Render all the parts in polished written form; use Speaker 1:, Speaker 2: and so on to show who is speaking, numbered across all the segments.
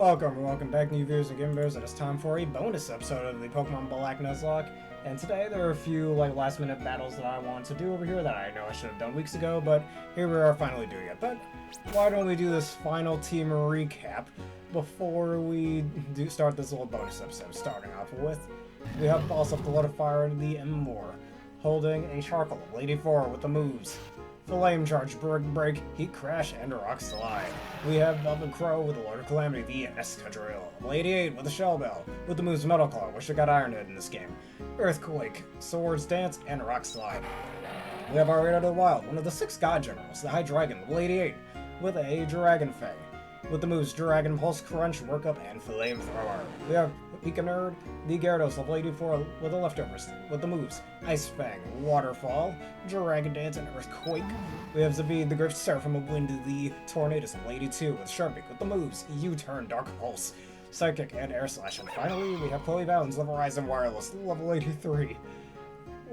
Speaker 1: Welcome back, new viewers and gamers. It is time for a bonus episode of the Pokemon Black Nuzlocke. And today there are a few last minute battles that I want to do over here that I know I should have done weeks ago, but here we are finally doing it. But why don't we do this final team recap before we start this little bonus episode? Starting off with, we have Boss of the Lot of Fire and the M4, holding a Charcoal, Lady 4 with the moves Flame Charge, Brick Break, Heat Crash, and Rock Slide. We have Velvet Crow with the Lord of Calamity, the Escadrille. Lady 8 with the Shell Bell, with the moves Metal Claw, which I got Iron Head in this game. Earthquake, Swords Dance, and Rock Slide. We have our Raid Out of the Wild, one of the 6 God Generals, the Hydreigon, Lady 8, with a Dragon Fang, with the moves Dragon Pulse, Crunch, Workup, and Flamethrower. We have Pika Nerd, the Gyarados of Lady 4 with the Leftovers, with the moves Ice Fang, Waterfall, Dragon Dance, and Earthquake. We have Zabid, the Grift Seraphim of Wind, the Tornadus of Lady 2 with Sharpie, with the moves U-Turn, Dark Pulse, Psychic, and Air Slash. And finally, we have Chloe Bounds of Verizon Wireless, level 83,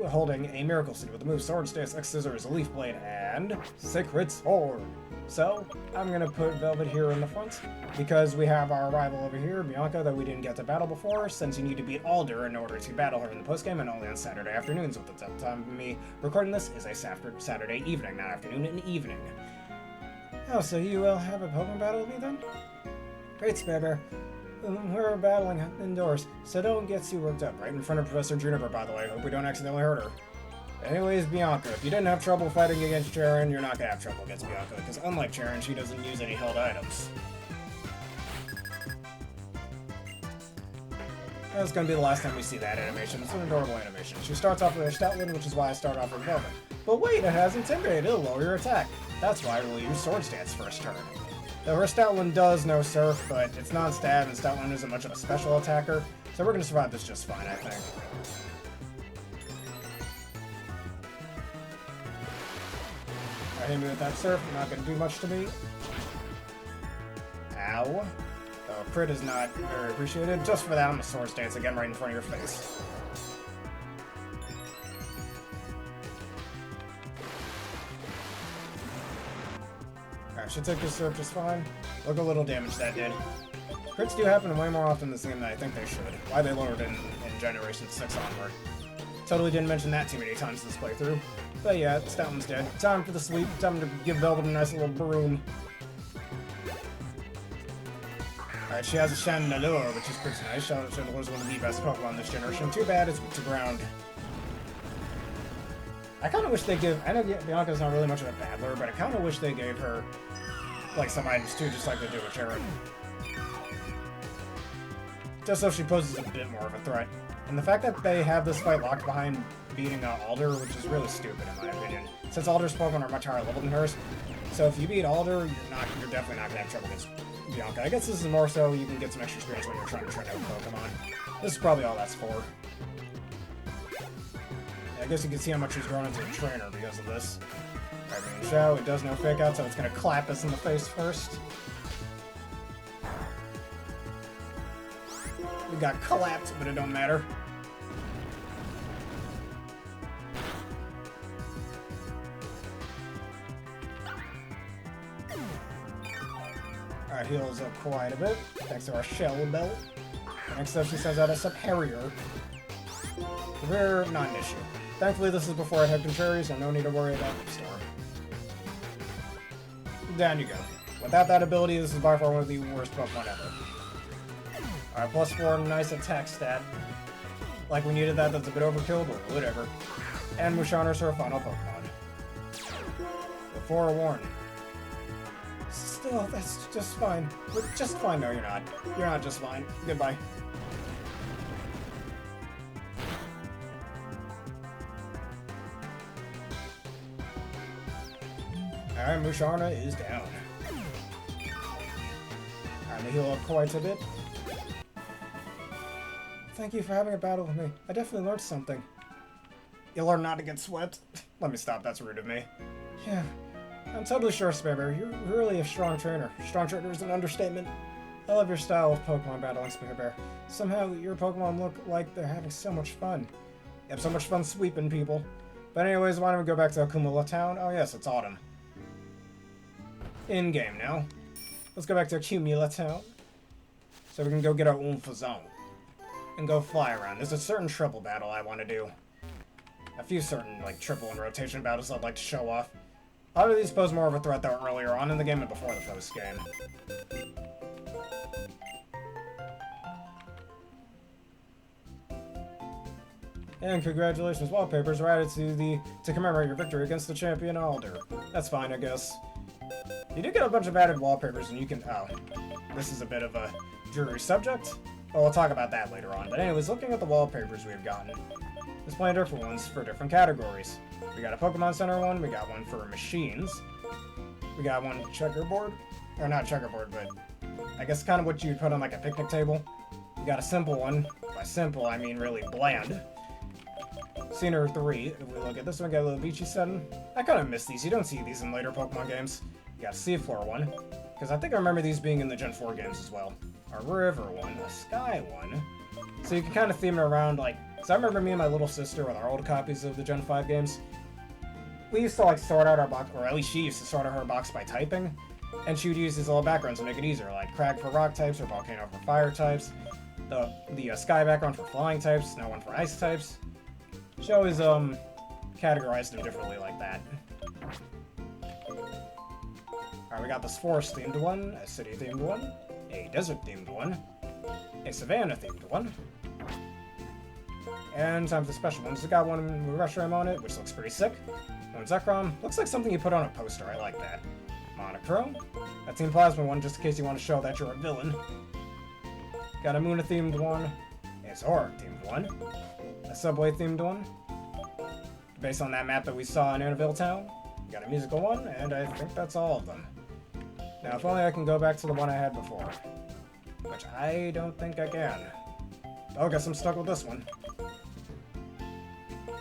Speaker 1: holding a Miracle Seed with the moves Sword Stance, X Scissors, Leaf Blade, and Sacred Sword. So, I'm going to put Velvet here in the front, because we have our rival over here, Bianca, that we didn't get to battle before, since you need to beat Alder in order to battle her in the postgame, and only on Saturday afternoons, with the time of me recording this is a Saturday evening, not afternoon, and evening. Oh, so you will have a Pokemon battle with me then? Great, Spare Bear. We're battling indoors, so don't get too worked up. Right in front of Professor Juniper, by the way. Hope we don't accidentally hurt her. Anyways, Bianca, if you didn't have trouble fighting against Charon, you're not gonna have trouble against Bianca, because unlike Charon, she doesn't use any held items. That's gonna be the last time we see that animation. It's an adorable animation. She starts off with her Stoutland, which is why I start off with Velvet. But wait, it has Intimidate, it'll lower your attack. That's why we'll use Swords Dance first turn. Though her Stoutland does no Surf, but it's non-stab, and Stoutland isn't much of a special attacker, so we're gonna survive this just fine, I think. I hit me with that Surf, not gonna do much to me. Ow. Oh, crit is not very appreciated. Just for that, I'm gonna Swords Dance again right in front of your face. Alright, should take this Surf just fine. Look how little damage that did. Crits do happen way more often in this game than I think they should. Why they lowered in Generation 6 onward. Totally didn't mention that too many times this playthrough. But yeah, Stoutland's dead. Time for the sweep. Time to give Velvet a nice little broom. Alright, she has a Chandelure, which is pretty nice. Chandelure is one of the best Pokemon this generation. Too bad it's to ground. I kind of wish they give... I know Bianca's not really much of a battler, but I kind of wish they gave her some items too, just like they do with Charon. Just so she poses a bit more of a threat. And the fact that they have this fight locked behind beating Alder, which is really stupid in my opinion, since Alder's Pokemon are much higher level than hers. So if you beat Alder, you're definitely not gonna have trouble against Bianca. I guess this is more so you can get some extra experience when you're trying to train out Pokemon. This is probably all that's for. I guess you can see how much she's grown into a trainer because of this. Alright, Shao, it does no fake out, so it's gonna clap us in the face first. We got clapped, but it don't matter. Alright, heals up quite a bit, thanks to our Shell Belt. Next up, she sends out a Superior. Rare, not an issue. Thankfully, this is before I head Contrary, so no need to worry about the storm. Down you go. Without that ability, this is by far one of the worst Pokemon ever. Alright, +4, nice attack stat. Like we needed that, that's a bit overkill, but whatever. And Musharna's her final Pokemon. Before a warning. Still, that's just fine. We're just fine. No, you're not. You're not just fine. Goodbye. Alright, Musharna is down. Alright, we heal up quite a bit. Thank you for having a battle with me. I definitely learned something. You learned not to get swept? Let me stop, that's rude of me. Yeah, I'm totally sure, Spare Bear. You're really a strong trainer. Strong trainer is an understatement. I love your style of Pokemon battling, Spare Bear. Somehow, your Pokemon look like they're having so much fun. You have so much fun sweeping people. But anyways, why don't we go back to Akumula Town? Oh yes, it's autumn. In-game now. Let's go back to Akumula Town. So we can go get our Unova and go fly around. There's a certain triple battle I want to do. A few certain, like, triple and rotation battles I'd like to show off. A lot of these pose more of a threat, though, earlier on in the game and before the post-game. And congratulations, wallpapers were added to commemorate your victory against the champion Alder. That's fine, I guess. You do get a bunch of added wallpapers, and you can... Oh, this is a bit of a dreary subject. Well, we'll talk about that later on. But anyways, looking at the wallpapers we've gotten, there's plenty of different ones for different categories. We got a Pokemon Center one, we got one for machines, we got one checkerboard, or not checkerboard, but I guess kind of what you'd put on like a picnic table. We got a simple one. By simple, I mean really bland. Scenery 3, if we look at this one, got a little beachy setting. I kind of miss these. You don't see these in later Pokemon games. You got a seafloor one, because I think I remember these being in the Gen 4 games as well. A river one, a sky one. So you can kind of theme it around, like, so I remember me and my little sister with our old copies of the Gen 5 games. We used to, like, sort out our box, or at least she used to sort out her box by typing, and she would use these little backgrounds to make it easier, like Crag for rock types or Volcano for fire types, the sky background for flying types, now one for ice types. She always, categorized them differently like that. Alright, we got this forest-themed one, a city-themed one, a desert-themed one, a savannah-themed one, and time for the special ones. We got one with Reshiram on it, which looks pretty sick. One Zekrom. Looks like something you put on a poster. I like that. Monochrome. A Team Plasma one, just in case you want to show that you're a villain. Got a Muna-themed one. A Zora-themed one. A Subway-themed one. Based on that map that we saw in Annabelle Town. Got a musical one, and I think that's all of them. Now, if only I can go back to the one I had before. Which I don't think I can. Oh, guess I'm stuck with this one.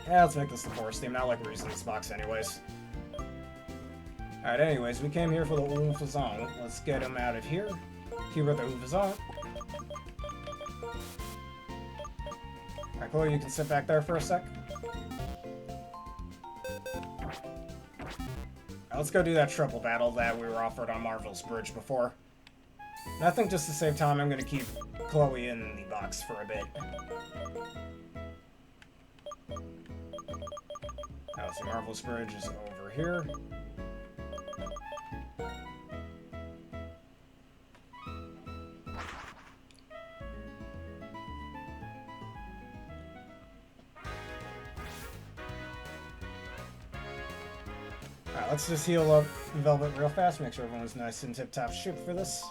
Speaker 1: Yeah, let's make this the forest theme. I like reusing this box anyways. Alright, anyways, we came here for the Unova. Let's get him out of here. Here with the Unova. Alright, Chloe, you can sit back there for a sec. Now, let's go do that triple battle that we were offered on Marvel's Bridge before. And I think just to save time, I'm going to keep Chloe in the box for a bit. Now, so Marvel's Bridge is over here. Alright, let's just heal up Velvet real fast, make sure everyone's nice and tip-top shape for this.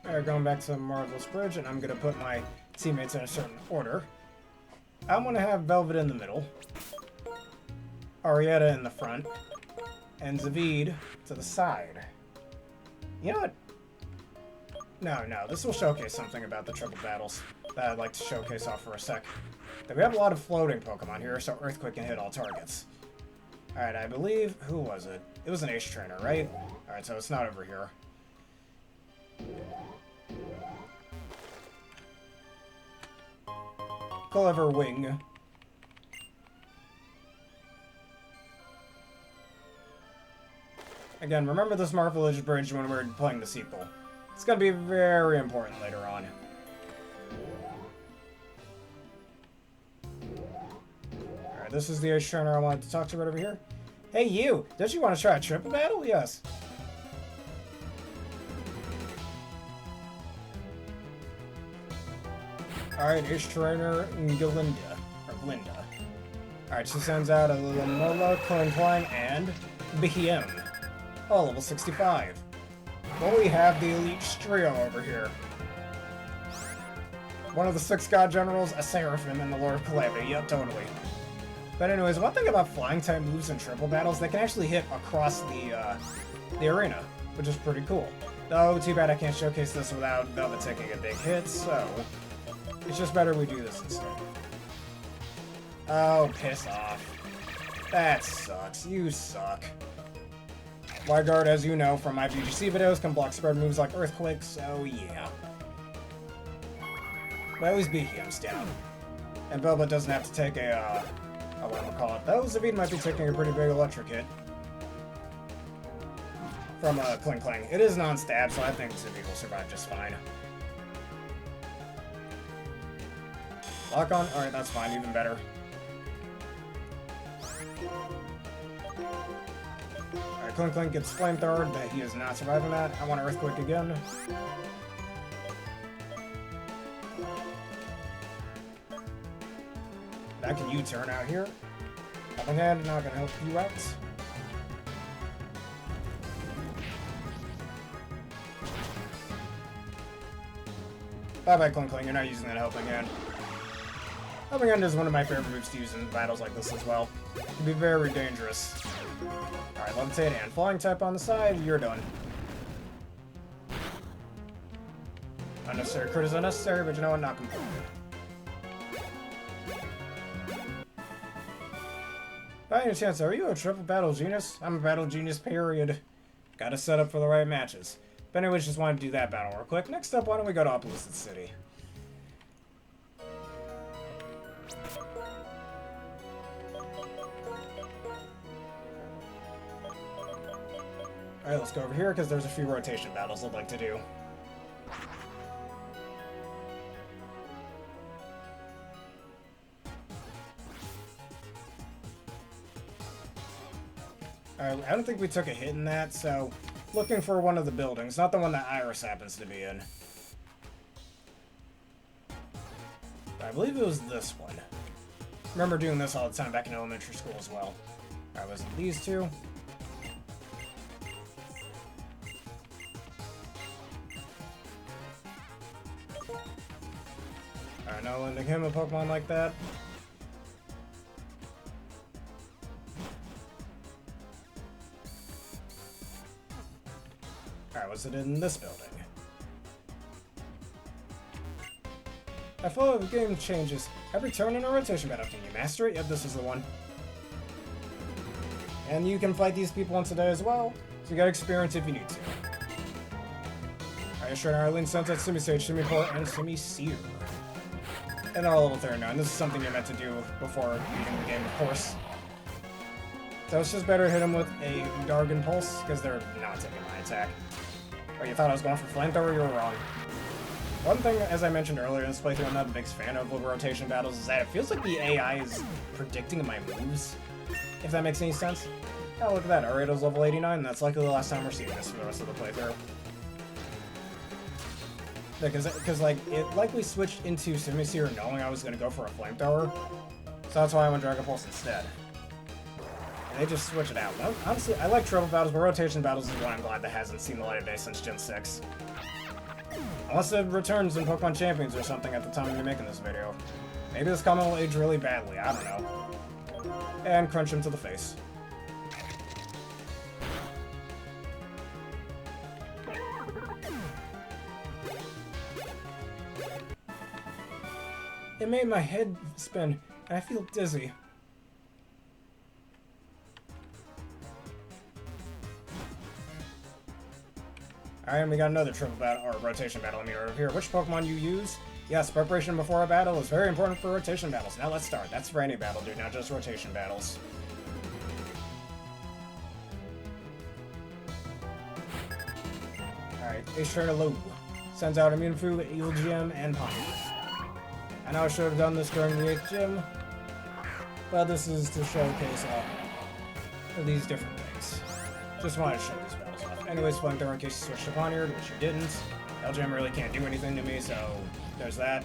Speaker 1: Alright, going back to Marvel's Bridge, and I'm going to put my teammates in a certain order. I want to have Velvet in the middle, Arietta in the front, and Zavid to the side. You know what? No, this will showcase something about the triple battles that I'd like to showcase off for a sec. That we have a lot of floating Pokemon here, so Earthquake can hit all targets. Alright, I believe... Who was it? It was an Ace Trainer, right? Alright, so it's not over here. Clever Wing. Again, remember this Marvelage Bridge when we're playing the sequel. It's gonna be very important later on. Alright, this is the Ace Trainer I wanted to talk to right over here. Hey you! Don't you want to try a triple battle? Yes. Alright, Ace Trainer Glinda. Alright, she sends out a little Mola, Clang, and BM. Oh, level 65. Well, we have the Elite Trio over here. One of the 6 God Generals, a Seraphim, and the Lord of Calamity. Yep, totally. But anyways, one thing about flying type moves in triple battles, they can actually hit across the arena. which is pretty cool. Though, too bad I can't showcase this without Velvet taking a big hit, so it's just better we do this instead. Oh, piss off. That sucks. You suck. Wide Guard, as you know from my VGC videos, can block spread moves like Earthquake, so yeah. But at least BKM's down. And Velvet doesn't have to take a whatchamacallit. Though, Zavid might be taking a pretty big electric hit. From Kling Kling. It is non-stab, so I think Zavid will survive just fine. Lock on? Alright, that's fine, even better. Alright, Kling Kling gets flamethrowered, but he is not surviving that. I want Earthquake again. I can U-turn out here. Helping Hand, not gonna help you out. Bye-bye, Kling Kling, you're not using that Helping Hand. Helping Hand is one of my favorite moves to use in battles like this as well. It can be very dangerous. Alright, Levitate and Flying type on the side, you're done. Unnecessary crit is unnecessary, but you know what, not completely. By any chance, are you a triple battle genius? I'm a battle genius, period. Gotta set up for the right matches. But anyways, just wanted to do that battle real quick. Next up, why don't we go to Opposite City? Alright, let's go over here, because there's a few rotation battles I'd like to do. Alright, I don't think we took a hit in that, so... Looking for one of the buildings, not the one that Iris happens to be in. But I believe it was this one. Remember doing this all the time back in elementary school as well. Alright, was it these two? Alright, not lending him a Pokemon like that. Alright, was it in this building? I follow the game changes every turn in a rotation battle. Can you master it? Yep, this is the one. And you can fight these people in today as well, so you got experience if you need to. Alright, sure, Arlene, Sunset, Simi-Sage, Simi-Port, and Simi-Seer. And they're all level 39. This is something you're meant to do before beating the game, of course. So it's just better to hit them with a Dargon Pulse, because they're not taking my attack. Oh, you thought I was going for Flamethrower? You were wrong. One thing, as I mentioned earlier in this playthrough, I'm not a big fan of rotation battles, is that it feels like the AI is predicting my moves, if that makes any sense. Oh, look at that, Ariado's level 89, and that's likely the last time we're seeing this for the rest of the playthrough. Because like, it likely switched into Simi-Seer knowing I was going to go for a Flamethrower, so that's why I went Dragon Pulse instead. And they just switch it out. Well, honestly, I like triple battles, but rotation battles is why I'm glad that hasn't seen the light of day since Gen 6. Unless it returns in Pokemon Champions or something at the time of me making this video. Maybe this comment will age really badly, I don't know. And crunch him to the face. It made my head spin, and I feel dizzy. Alright, and we got another triple battle, or rotation battle, over here. Which Pokemon you use? Yes, preparation before a battle is very important for rotation battles. Now let's start. That's for any battle, dude, not just rotation battles. Alright, Ace Trainer Low sends out Immunfu, Eel Gym, and Ponyta. I know I should have done this during the 8th gym, but this is to showcase these different things. Just wanted to show these battles off. Anyways, Flamethrower in case you switched to Ponyta, which you didn't. LGM really can't do anything to me, so there's that.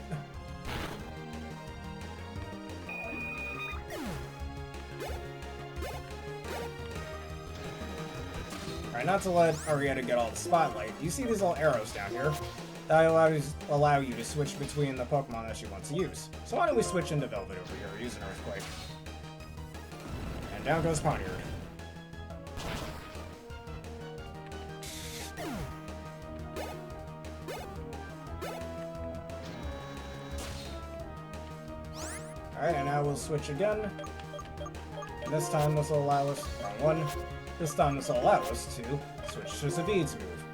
Speaker 1: Alright, not to let Arietta get all the spotlight, you see these little arrows down here? That allow you to switch between the Pokemon that you want to use. So why don't we switch into Velvet over here, using Earthquake. And down goes Ponyta. Alright, and now we'll switch again. And this time this will allow us... Wrong one. This time this will allow us to switch to Zavid's move.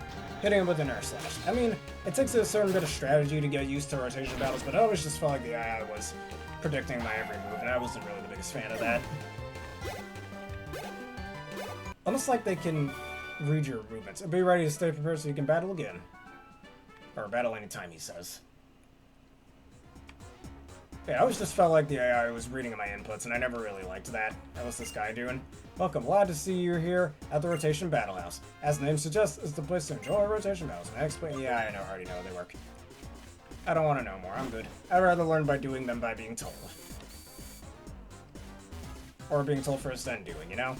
Speaker 1: Hitting him with an air slash. I mean, it takes a certain bit of strategy to get used to rotation battles, but I always just felt like the AI was predicting my every move, and I wasn't really the biggest fan of that. Almost like they can read your movements. Be ready to stay prepared so you can battle again. Or battle anytime, he says. Yeah, I always just felt like the AI was reading my inputs, and I never really liked that. What's this guy doing? Welcome, glad to see you here at the Rotation Battle House. As the name suggests, it's the place to enjoy rotation battles. And I explain, yeah, I already know how they work. I don't want to know more, I'm good. I'd rather learn by doing them by being told. Or being told first then doing, you know?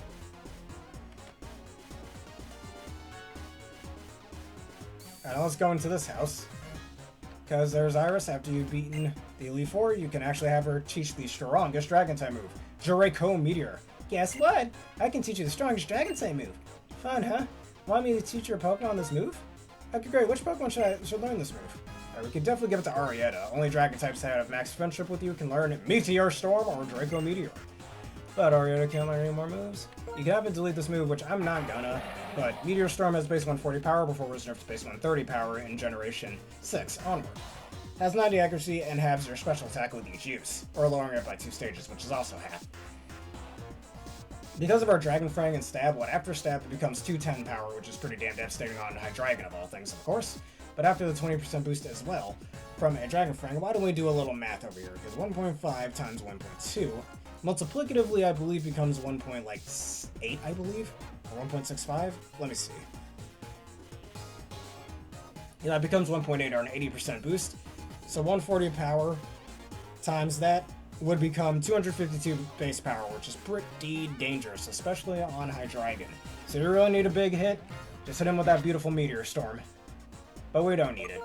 Speaker 1: Alright, let's go into this house. Because there's Iris. After you've beaten the Elite Four, you can actually have her teach the strongest Dragon-type move, Draco Meteor. Guess what? I can teach you the strongest Dragon-type move. Fun, huh? Want me to teach your Pokemon this move? Okay, great. Which Pokemon should learn this move? Alright, we can definitely give it to Arietta. Only Dragon-types that have max friendship with you can learn Meteor Storm or Draco Meteor. But Arietta can't learn any more moves. You can have it delete this move, which I'm not gonna, but Meteor Storm has base 140 power before it was nerfed to base 130 power in Generation 6 onward. Has 90 accuracy and halves your special attack with each use, or lowering it by 2 stages, which is also half. Because of our Dragon Fang and Stab, after Stab it becomes 210 power, which is pretty damn devastating on Hydreigon of all things, of course. But after the 20% boost as well, from a Dragon Fang, why don't we do a little math over here? Because 1.5 times 1.2, multiplicatively I believe becomes 1.8, I believe? Or 1.65? Let me see. Yeah, it becomes 1.8 or an 80% boost. So 140 power times that would become 252 base power, which is pretty dangerous, especially on Hydreigon. So you really need a big hit, just hit him with that beautiful Meteor Storm. But we don't need it.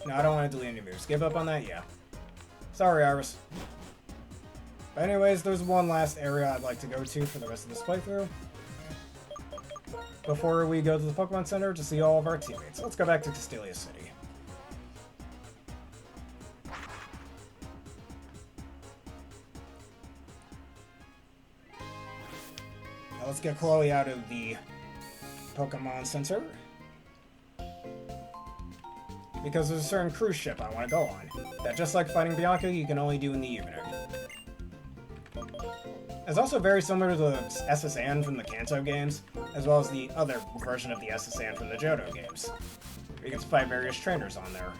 Speaker 1: No, I don't want to delete any moves. Give up on that? Yeah. Sorry, Iris. But anyways, there's one last area I'd like to go to for the rest of this playthrough. Before we go to the Pokemon Center to see all of our teammates. Let's go back to Castelia City. Now let's get Chloe out of the Pokemon Center. Because there's a certain cruise ship I want to go on. That just like fighting Bianca, you can only do in the evening. It's also very similar to the SSN from the Kanto games, as well as the other version of the SSN from the Johto games. You can fight various trainers on there.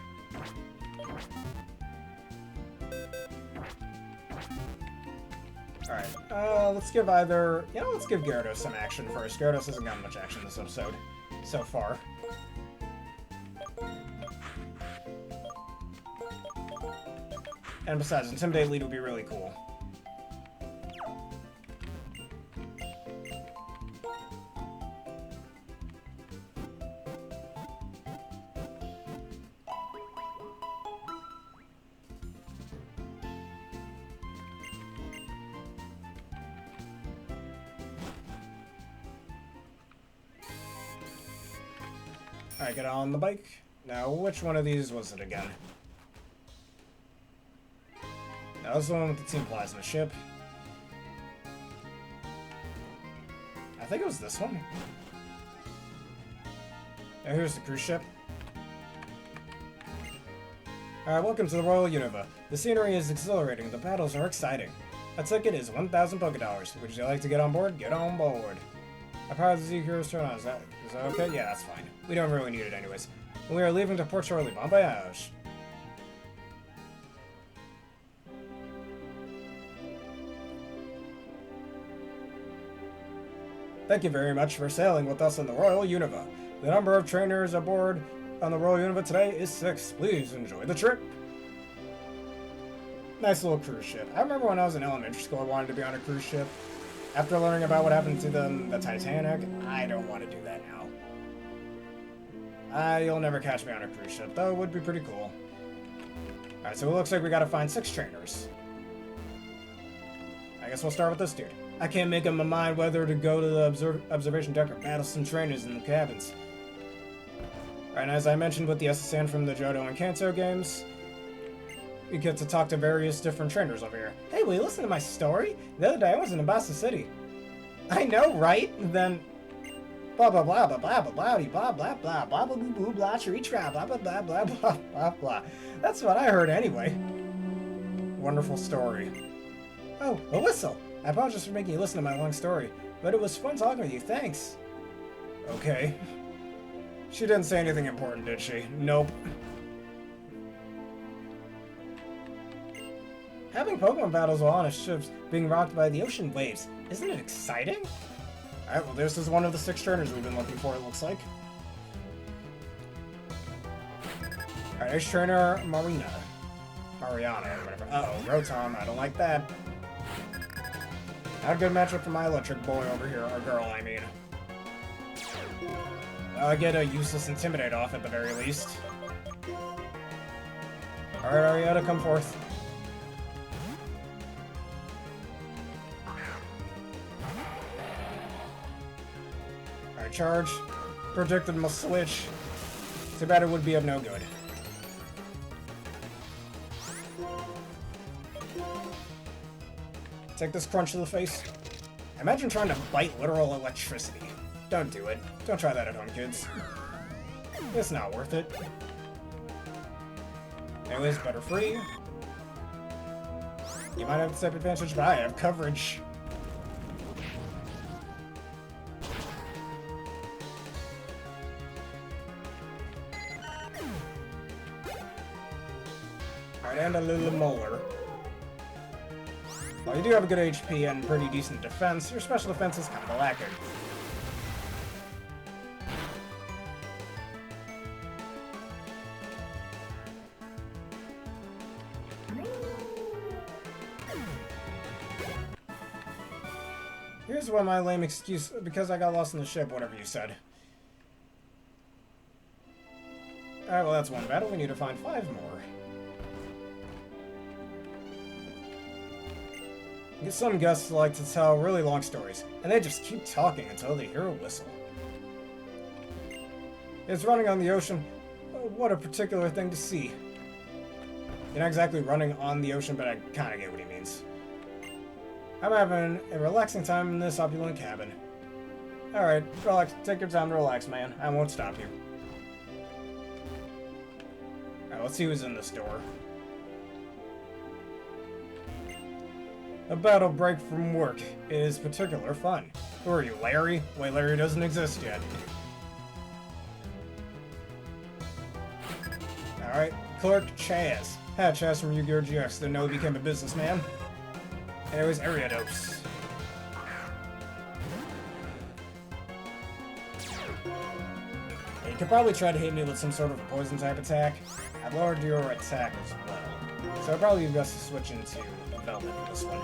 Speaker 1: Alright, let's give let's give Gyarados some action first. Gyarados hasn't gotten much action this episode so far. And besides, Intimidate lead would be really cool. Alright, get on the bike. Now, which one of these was it again? That was the one with the Team Plasma ship. I think it was this one. Now here's the cruise ship. Alright, welcome to the Royal Unova. The scenery is exhilarating, the battles are exciting. A ticket is 1,000 Pokédollars. Would you like to get on board? Get on board. I powered the Z-Heroes turn on. Is that okay? Yeah, that's fine. We don't really need it anyways. We are leaving to Port shortly. Bon voyage. Thank you very much for sailing with us on the Royal Unova. The number of trainers aboard on the Royal Unova today is 6. Please enjoy the trip. Nice little cruise ship. I remember when I was in elementary school I wanted to be on a cruise ship. After learning about what happened to the Titanic, I don't want to do that now. You'll never catch me on a cruise ship, though it would be pretty cool. Alright, so it looks like we gotta find 6 trainers. I guess we'll start with this dude. I can't make up my mind whether to go to the observation deck or battle some trainers in the cabins. Alright, and as I mentioned with the SSN from the Johto and Kanto games, we get to talk to various different trainers over here. Hey, will you listen to my story? The other day I was in Abasa City. I know, right? Then blah blah blah blah blah blah blah blah blah blah blah blah blah blah tree blah blah blah blah blah blah blah blah. That's what I heard anyway. Wonderful story. Oh, a whistle. I apologize for making you listen to my long story, but it was fun talking with you. Thanks. Okay. She didn't say anything important, did she? Nope. Having Pokemon battles while on a ship being rocked by the ocean waves. Isn't it exciting? Alright, well this is one of the 6 trainers we've been looking for, it looks like. Alright, there's trainer Mariana, or whatever. Uh-oh, Rotom, I don't like that. Not a good matchup for my electric boy over here, or girl, I mean. I get a useless Intimidate off at the very least. Alright, Arietta, come forth. Alright, charge. Predicted my switch. Too bad it would be of no good. Take this crunch to the face. Imagine trying to bite literal electricity. Don't do it. Don't try that at home, kids. It's not worth it. Anyways, better free. You might have step advantage, but I have coverage. Alright, and a little molar. While you do have a good HP and pretty decent defense, your special defense is kind of lacking. Here's one of my lame excuse, because I got lost in the ship, whatever you said. Alright, well that's one battle, we need to find 5 more. Some guests like to tell really long stories, and they just keep talking until they hear a whistle. It's running on the ocean. What a particular thing to see. You're not exactly running on the ocean, but I kinda get what he means. I'm having a relaxing time in this opulent cabin. Alright, relax. Take your time to relax, man. I won't stop you. Alright, let's see who's in this door. A battle break from work is particular fun. Who are you, Larry? Wait, Larry doesn't exist yet. Alright, Clerk Chaz. Hi, Chaz from Yu-Gi-Oh! GX, didn't know he became a businessman. Anyways, Ariados. You could probably try to hit me with some sort of a poison type attack. I've lowered your attack as well. So I'd probably be best to switch into Velvet for this one.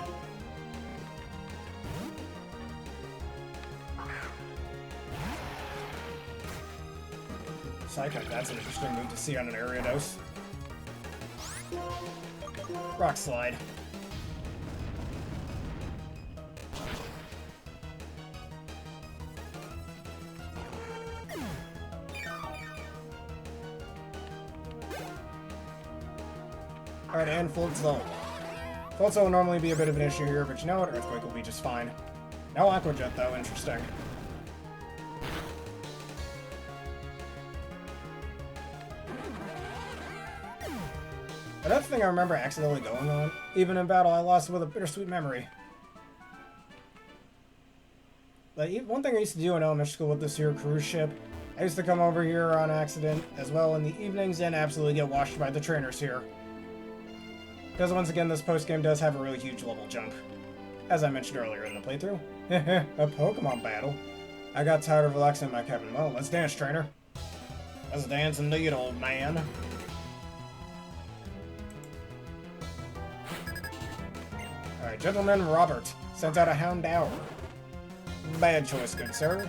Speaker 1: Psychic, that's an interesting move to see on an Ariados. Rock Slide. Alright, and Float Zone. Float Zone will normally be a bit of an issue here, but you know what? Earthquake will be just fine. No Aqua Jet, though. Interesting. Another thing I remember accidentally going on, even in battle, I lost with a bittersweet memory. Like, one thing I used to do in elementary school with this here cruise ship, I used to come over here on accident as well in the evenings and absolutely get washed by the trainers here. Because once again, this post-game does have a really huge level jump. As I mentioned earlier in the playthrough. A Pokemon battle. I got tired of relaxing in my cabin. Well, let's dance, trainer. Let's dance indeed, old man. Alright, Gentleman Robert sends out a Houndour. Bad choice, good sir.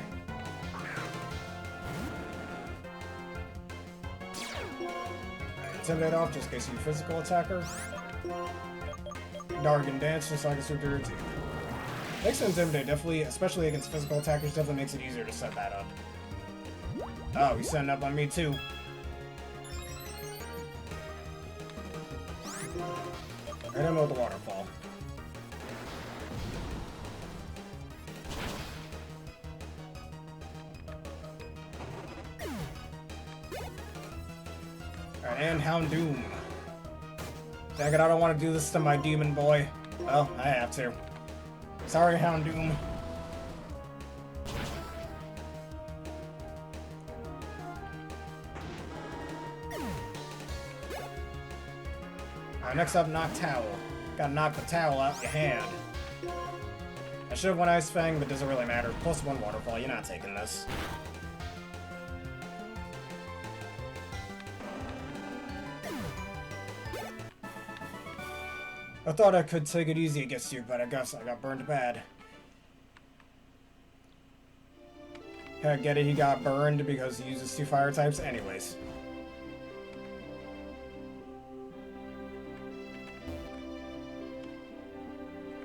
Speaker 1: Intimidate off just in case you physical attacker. Dargan Dance just so I can sweep through your team. Makes it Intimidate, definitely, especially against physical attackers, definitely makes it easier to set that up. Oh, he's setting up on me too. Hit him with the waterfall. Alright, and Houndoom. Dang it, I don't want to do this to my demon boy. Well, I have to. Sorry, Houndoom. Alright, next up, Knock Towel. Gotta knock the towel out your hand. I should have won Ice Fang, but doesn't really matter. +1 waterfall, you're not taking this. I thought I could take it easy against you, but I guess I got burned bad. I get it, he got burned because he uses 2 fire types anyways.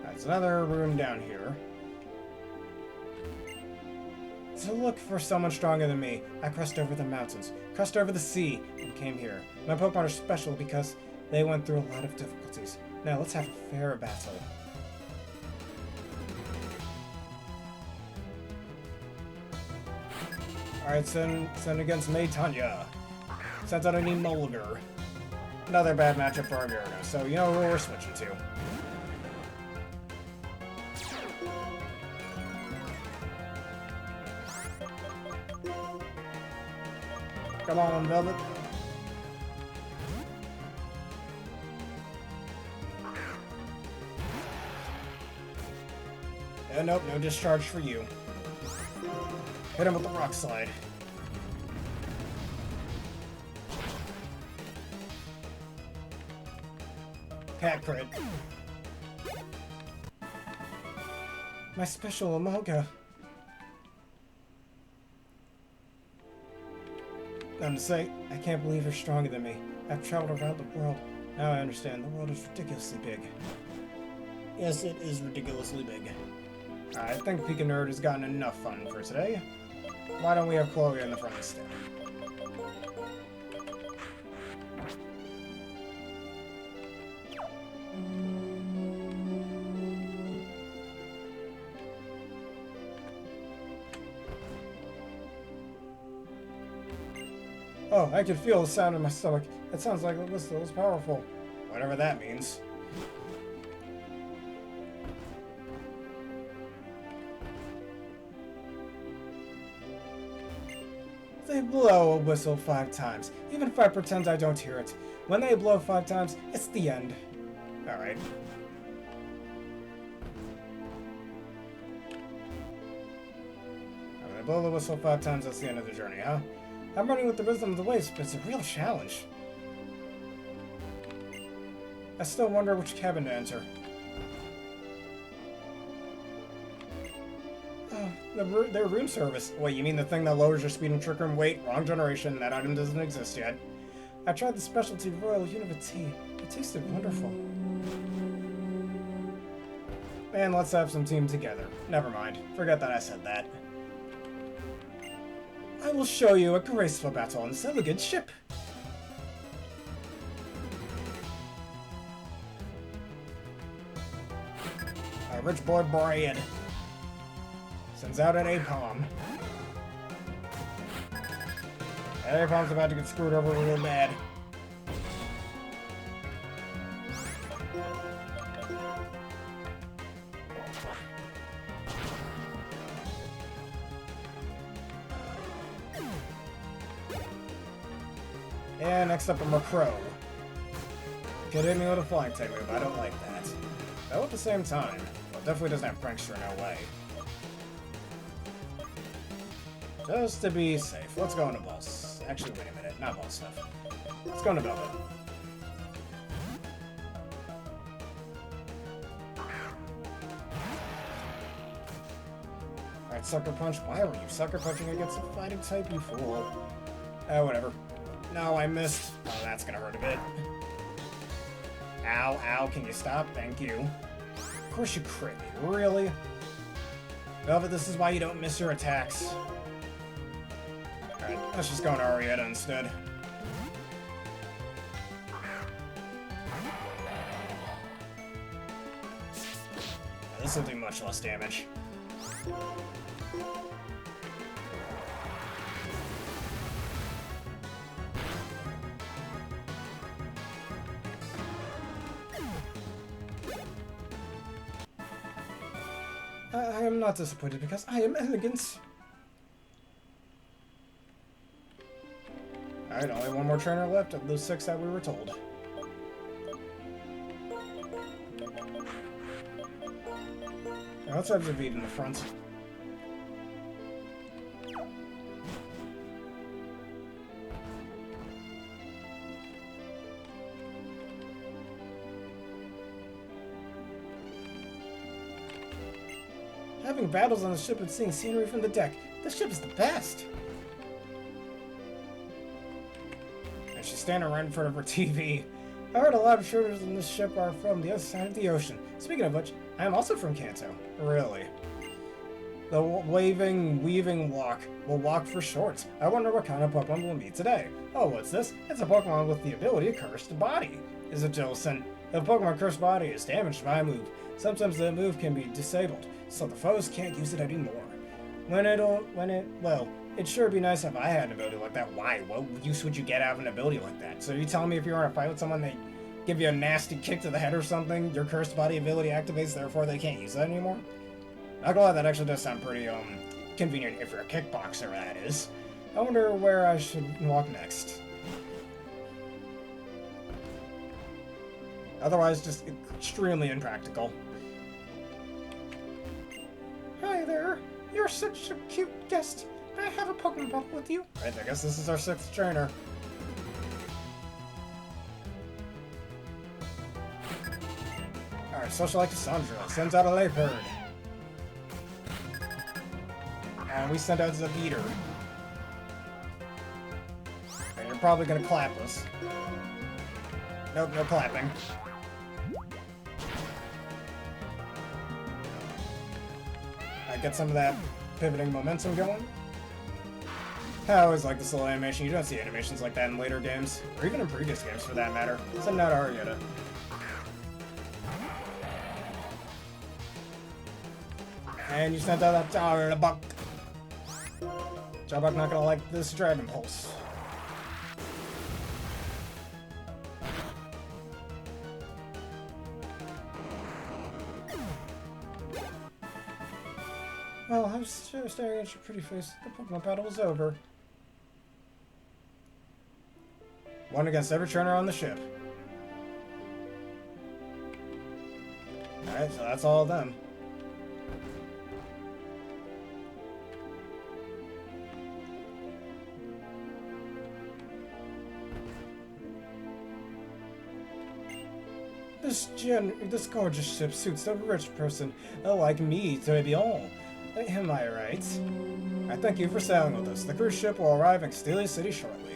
Speaker 1: There's another room down here. To look for someone stronger than me, I crossed over the mountains, crossed over the sea, and came here. My Pokemon are special because they went through a lot of difficulties. Now let's have a fair battle. Alright, send against Maytanya. Sends out a Mulliger. Another bad matchup for Armurina, so you know who we're switching to. Come on, Velvet. Nope, no discharge for you. Hit him with the Rock Slide. Cat crit. My special Amoga. Nothing to say, I can't believe you're stronger than me. I've traveled around the world. Now I understand, the world is ridiculously big. Yes, it is ridiculously big. I think Pika Nerd has gotten enough fun for today. Why don't we have Chloe in the front instead? Oh, I can feel the sound in my stomach. It sounds like the whistle is powerful. Whatever that means. They blow a whistle 5 times, even if I pretend I don't hear it. When they blow 5 times, it's the end. Alright. When they blow the whistle 5 times, that's the end of the journey, huh? I'm running with the rhythm of the waves, but it's a real challenge. I still wonder which cabin to enter. Their room service. Wait, you mean the thing that lowers your speed and trick room? Wait, wrong generation. That item doesn't exist yet. I tried the specialty Royal Unova tea. It tasted wonderful. And let's have some team together. Never mind. Forget that I said that. I will show you a graceful battle on this elegant ship. Rich boy Brian sends out an Apom. And Apom's about to get screwed over real bad. And next up, a Macro. Get in me with a flying type move. I don't like that. Though at the same time, well, definitely doesn't have Prankster, no way. Just to be safe, let's go into Balls. Actually, wait a minute, not Ball stuff. Let's go into Velvet. Alright, Sucker Punch. Why were you Sucker Punching against a fighting type, you fool? Whatever. No, I missed. Oh, that's gonna hurt a bit. Ow, ow, can you stop? Thank you. Of course you crit me, really? Velvet, this is why you don't miss your attacks. Alright, let's just go into Arietta instead. this will do much less damage. I am not disappointed because I am elegant. Alright, only one more trainer left of those 6 that we were told. Now let's have Zavid in the front. Having battles on the ship and seeing scenery from the deck. This ship is the best! And she's standing right in front of her TV. I heard a lot of shooters in this ship are from the other side of the ocean. Speaking of which, I am also from Kanto. Really? The waving, weaving walk will walk for short. I wonder what kind of Pokemon we'll meet today. Oh, what's this? It's a Pokemon with the ability to curse the body. Is it Jolson? The Pokemon cursed body is damaged by a move. Sometimes the move can be disabled, so the foes can't use it anymore. Well, it'd sure be nice if I had an ability like that. Why? What use would you get out of an ability like that? So you telling me if you're in a fight with someone, they give you a nasty kick to the head or something, your cursed body ability activates, therefore they can't use that anymore? Not gonna lie, that actually does sound pretty, convenient if you're a kickboxer, that is. I wonder where I should walk next. Otherwise, just extremely impractical. Hi there. You're such a cute guest. May I have a Pokemon battle with you? Right, I guess this is our 6th trainer. Alright, Socialite Cassandra sends out a Laperd. And we send out Zaveater. And you're probably gonna clap us. Nope, no clapping. I get some of that pivoting momentum going. I always like this little animation. You don't see animations like that in later games, or even in previous games for that matter. Send out Arietta. And you sent out that Jarbok. Jarbok not gonna like this Dragon Pulse. Well, I was staring at your pretty face. The Pokemon battle was over. One against every trainer on the ship. Alright, so that's all of them. This gorgeous ship suits a rich person like me to be all. Am I right? I thank you for sailing with us. The cruise ship will arrive in Castelia City shortly.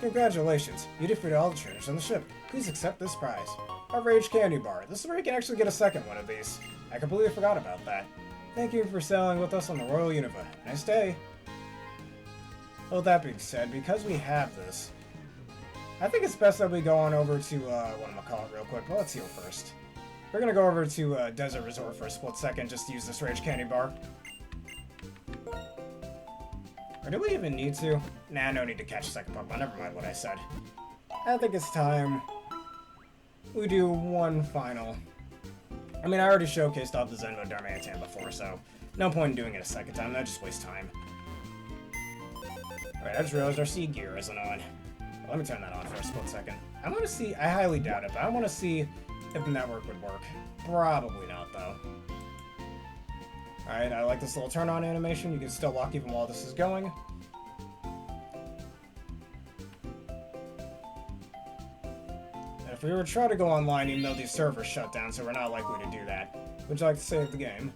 Speaker 1: Congratulations, you defeated all the trainers on the ship. Please accept this prize. A Rage Candy Bar. This is where you can actually get a second one of these. I completely forgot about that. Thank you for sailing with us on the Royal Unova. Nice day. Well, that being said, because we have this, I think it's best that we go on over to, whatchamacallit real quick. Well, let's heal first. We're gonna go over to Desert Resort for a split second just to use this Rage Candy Bar. Or do we even need to? Nah, no need to catch a second Pokemon. Never mind what I said. I think it's time we do one final. I mean, I already showcased off the Zenvo Darmanitan before, so no point in doing it a second time. That just wastes time. Alright, I just realized our Sea Gear isn't on. Let me turn that on for a split second. I want to see, I highly doubt it, but I want to see if the network would work. Probably not, though. Alright, I like this little turn-on animation. You can still walk even while this is going. And if we were to try to go online, even though these servers shut down, so we're not likely to do that. Would you like to save the game?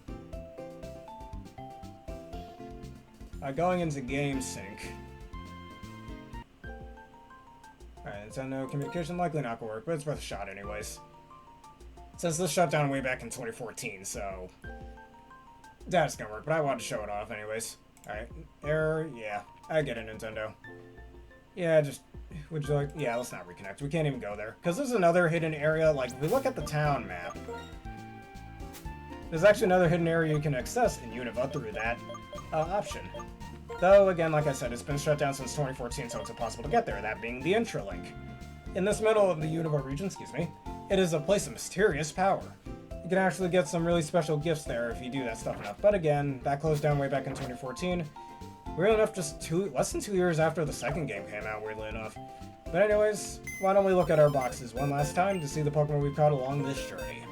Speaker 1: Going into Game Sync. Alright, Nintendo communication likely not gonna work, but it's worth a shot anyways. Since this shut down way back in 2014, so that's gonna work, but I wanted to show it off anyways. Alright, error, yeah, I get it, Nintendo. Yeah, just... Would you like... Yeah, let's not reconnect. We can't even go there. Because there's another hidden area. Like, if we look at the town map, there's actually another hidden area you can access in Unova through that option. Though, again, like I said, it's been shut down since 2014, so it's impossible to get there, that being the Intralink. In this middle of the Unova region, it is a place of mysterious power. You can actually get some really special gifts there if you do that stuff enough. But again, that closed down way back in 2014. Weirdly enough, just less than 2 years after the second game came out, weirdly enough. But anyways, why don't we look at our boxes one last time to see the Pokemon we've caught along this journey.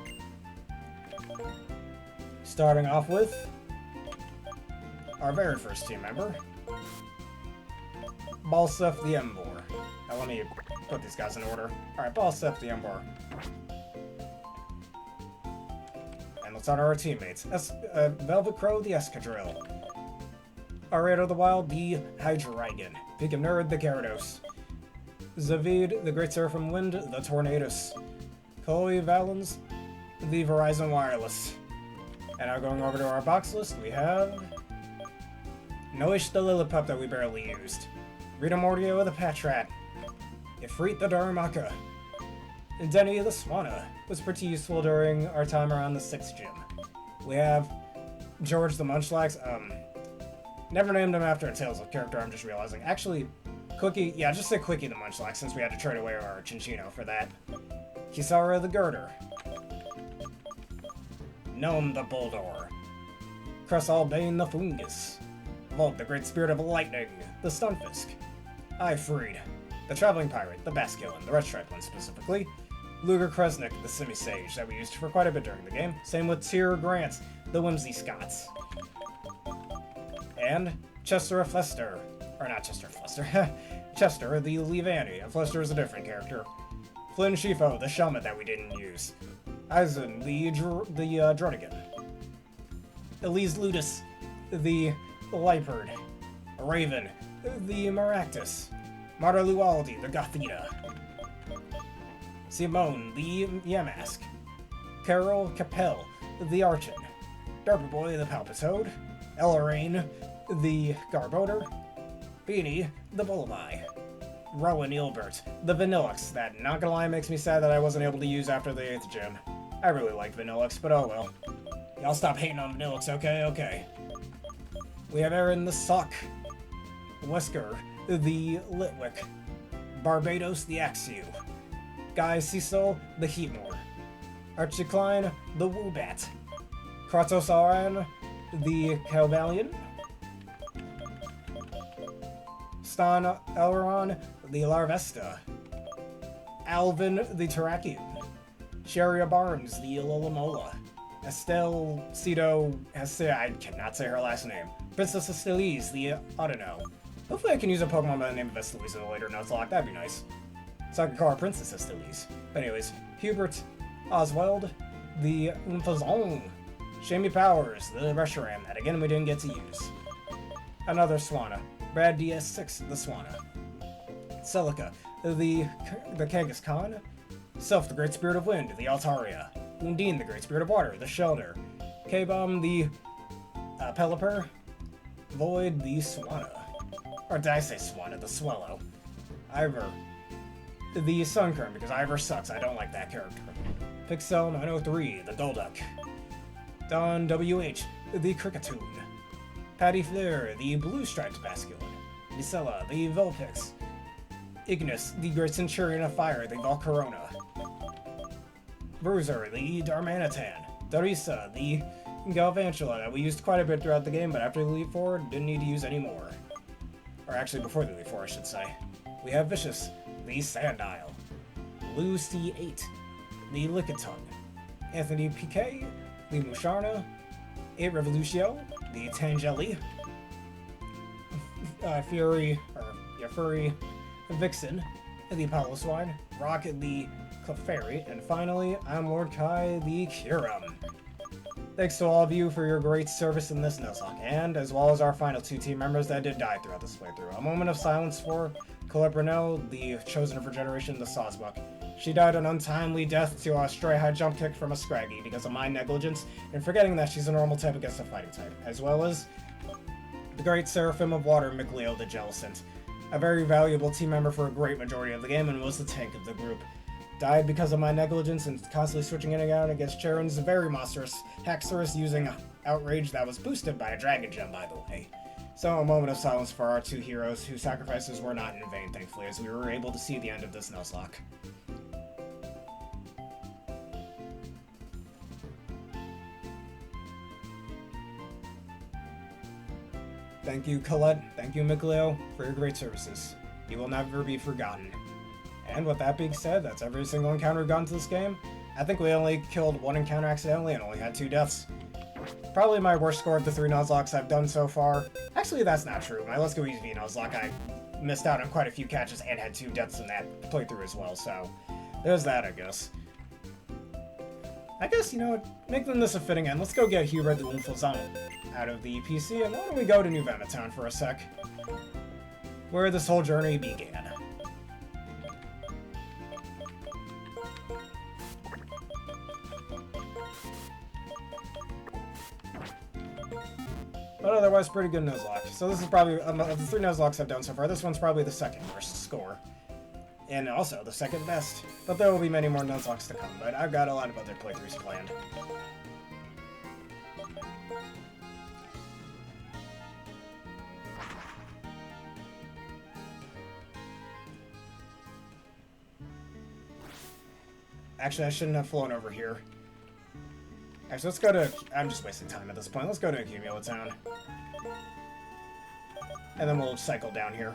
Speaker 1: Starting off with our very first team member, Balsef the Emboar. Now let me put these guys in order. Alright, Balsef the Emboar. And let's honor our teammates. Velvet Crow the Escadrille. Ariato the Wild the Hydreigon. Pika Nerd the Gyarados. Zavid the Great Seraphim Wind the Tornadus. Chloe Valens the Verizon Wireless. And now going over to our box list, we have Noish the Lillipup that we barely used. Rita Mordio the Patrat. Ifrit the Darumaka. And Denny the Swanna was pretty useful during our time around the 6th gym. We have George the Munchlax. Never named him after a Tales of character, I'm just realizing. Actually, Quickie, yeah, just say Quickie the Munchlax since we had to trade away our Chinchino for that. Kisara the Girder. Gnome the Bulldor. Cressalbane the Fungus. Volt the Great Spirit of Lightning, the Stunfisk. Ifreed, the Traveling Pirate, the Basculin, the Red Stripe one specifically. Luger Kresnik, the Semi-Sage that we used for quite a bit during the game. Same with Tyr Grant, the Whimsy Scots. And Chester Flester. Or not Chester Flester. Chester the Levani. Flester is a different character. Flynn Shifo, the Shelmet that we didn't use. Eisen, the Drodigan. Elise Ludus, the Leopard. Raven, the Maractus. Marta Lualdi, the Gothita. Simone, the Yamask. Carol Capel, the Archon. Derpy Boy, the Palpitoad. Elaraine, the Garbodor. Beanie, the Bullaby. Rowan Ilbert, the Vanillux, that, not gonna lie, makes me sad that I wasn't able to use after the 8th gym. I really like Vanillux, but oh well. Y'all stop hating on Vanillux, okay? Okay. We have Aaron the Sock. Wesker, the Litwick. Barbados, the Axew. Guy Cecil, the Heatmore. Archie Klein, the Woobat. Kratosaurine, the Calvalion. Stan Elron, the Larvesta. Alvin, the Terrakion. Sharia Barnes, the Lolamola. Estelle Cito I cannot say her last name. Princess Estelise, the Audino. Hopefully I can use a Pokemon by the name of Estelise in a later Nuzlocke, that'd be nice. So I can call her Princess Estelise. But anyways, Hubert Oswald, the Umfazong. Shamey Powers, the Reshiram, that again we didn't get to use. Another Swanna. Brad DS6, the Swanna. Celica, the Kangaskhan. Self, the Great Spirit of Wind, the Altaria. Undine, the Great Spirit of Water, the Shelder. K-Bomb, the Pelipper. Void, the Swanna. Or did I say Swanna? The Swallow. Ivor, the Sunkern, because Ivor sucks, I don't like that character. Pixel 903, the Golduck. Don WH, the Cricketoon. Patty Fleur, the Blue Striped Basculin. Gisela, the Vulpix. Ignis, the Great Centurion of Fire, the Volcarona. Bruiser, the Darmanitan. Darisa, the Galvantula that we used quite a bit throughout the game, but after the Elite Four, didn't need to use anymore. Or actually, before the Elite Four, I should say. We have Vicious, the Sandile. Lucy 8, the Lickitung. Anthony Piquet, the Musharna. 8 Revolutio, the Tangeli. Furry Vixen, the Apollo Swine. Rocket, the Clefairy. And finally, I'm Lord Kai, the Kyurem. Thanks to all of you for your great service in this Nuzlocke, and as well as our final 2 team members that did die throughout this playthrough. A moment of silence for Colette Brunel, the Chosen of her generation, the Sawsbuck. She died an untimely death to a stray high jump kick from a Scraggy because of my negligence and forgetting that she's a normal type against a fighting type, as well as the Great Seraphim of Water, McLeo the Jellicent. a very valuable team member for a great majority of the game and was the tank of the group. Died because of my negligence and constantly switching in and out against Charon's very monstrous Haxorus using Outrage that was boosted by a Dragon Gem, by the way. So a moment of silence for our two heroes, whose sacrifices were not in vain, thankfully, as we were able to see the end of this Nuzlocke. Thank you, Colette. Thank you, Mikleo, for your great services. You will never be forgotten. And with that being said, that's every single encounter we've gotten to this game. I think we only killed one encounter accidentally and only had 2 deaths. Probably my worst score of the 3 Nuzlockes I've done so far. Actually, that's not true. My Let's Go Easy Nuzlocke, I missed out on quite a few catches and had 2 deaths in that playthrough as well, so there's that, I guess. You know what, making this a fitting end, let's go get Hubert the Unflazon out of the PC, and why don't we go to New Town for a sec, where this whole journey began. But otherwise, pretty good Nuzlocke. So this is probably, of the 3 Nuzlockes I've done so far, this one's probably the second worst score. And also the second best. But there will be many more Nuzlockes to come, but I've got a lot of other playthroughs planned. Actually, I shouldn't have flown over here. Actually, let's go to... I'm just wasting time at this point. Let's go to Town. And then we'll cycle down here.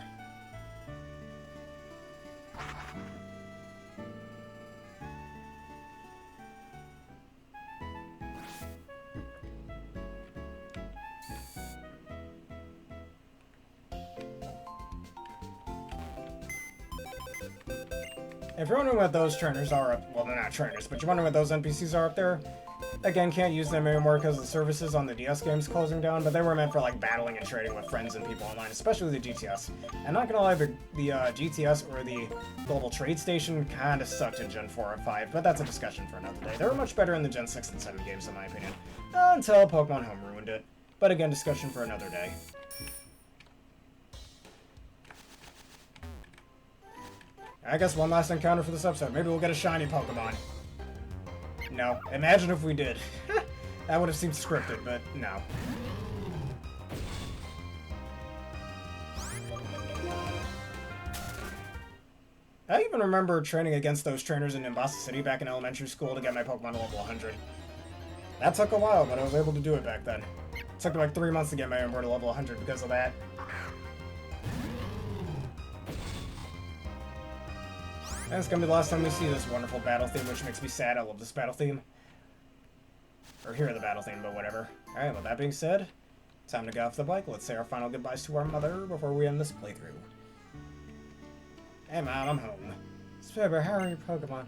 Speaker 1: If you're wondering what those trainers are, well, they're not trainers, but you're wondering what those NPCs are up there, again, can't use them anymore because the services on the DS game's closing down, but they were meant for, like, battling and trading with friends and people online, especially the GTS. And not gonna lie, the GTS, or the Global Trade Station, kinda sucked in Gen 4 and 5, but that's a discussion for another day. They were much better in the Gen 6 and 7 games, in my opinion, until Pokemon Home ruined it. But again, discussion for another day. I guess one last encounter for this episode. Maybe we'll get a shiny Pokemon. No. Imagine if we did. That would have seemed scripted, but no. I even remember training against those trainers in Nimbasa City back in elementary school to get my Pokemon to level 100. That took a while, but I was able to do it back then. It took like 3 months to get my Ember to level 100 because of that. And it's gonna be the last time we see this wonderful battle theme, which makes me sad. I love this battle theme. Or hear the battle theme, but whatever. Alright, with that being said, time to get off the bike. Let's say our final goodbyes to our mother before we end this playthrough. Hey Mom, I'm home. Spreber, how are your Pokemon?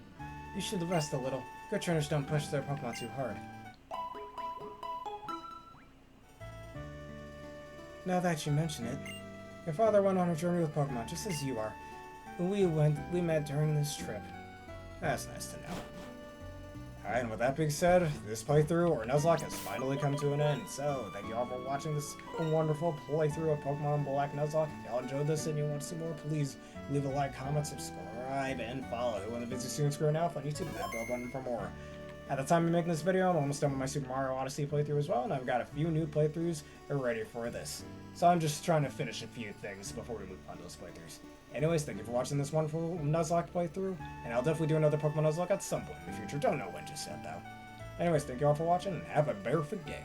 Speaker 1: You should rest a little. Good trainers don't push their Pokemon too hard. Now that you mention it, your father went on a journey with Pokemon, just as you are. We met during this trip. That's nice to know. Alright, and with that being said, this playthrough, or Nuzlocke, has finally come to an end. So, thank you all for watching this wonderful playthrough of Pokemon Black Nuzlocke. If y'all enjoyed this and you want to see more, please leave a like, comment, subscribe, and follow. And the Busy Student Screwing Off on YouTube, and that bell button for more. At the time of making this video, I'm almost done with my Super Mario Odyssey playthrough as well, and I've got a few new playthroughs ready for this. So I'm just trying to finish a few things before we move on to those playthroughs. Anyways, thank you for watching this wonderful Nuzlocke playthrough, and I'll definitely do another Pokemon Nuzlocke at some point in the future. Don't know when just yet, though. Anyways, thank you all for watching, and have a perfect day.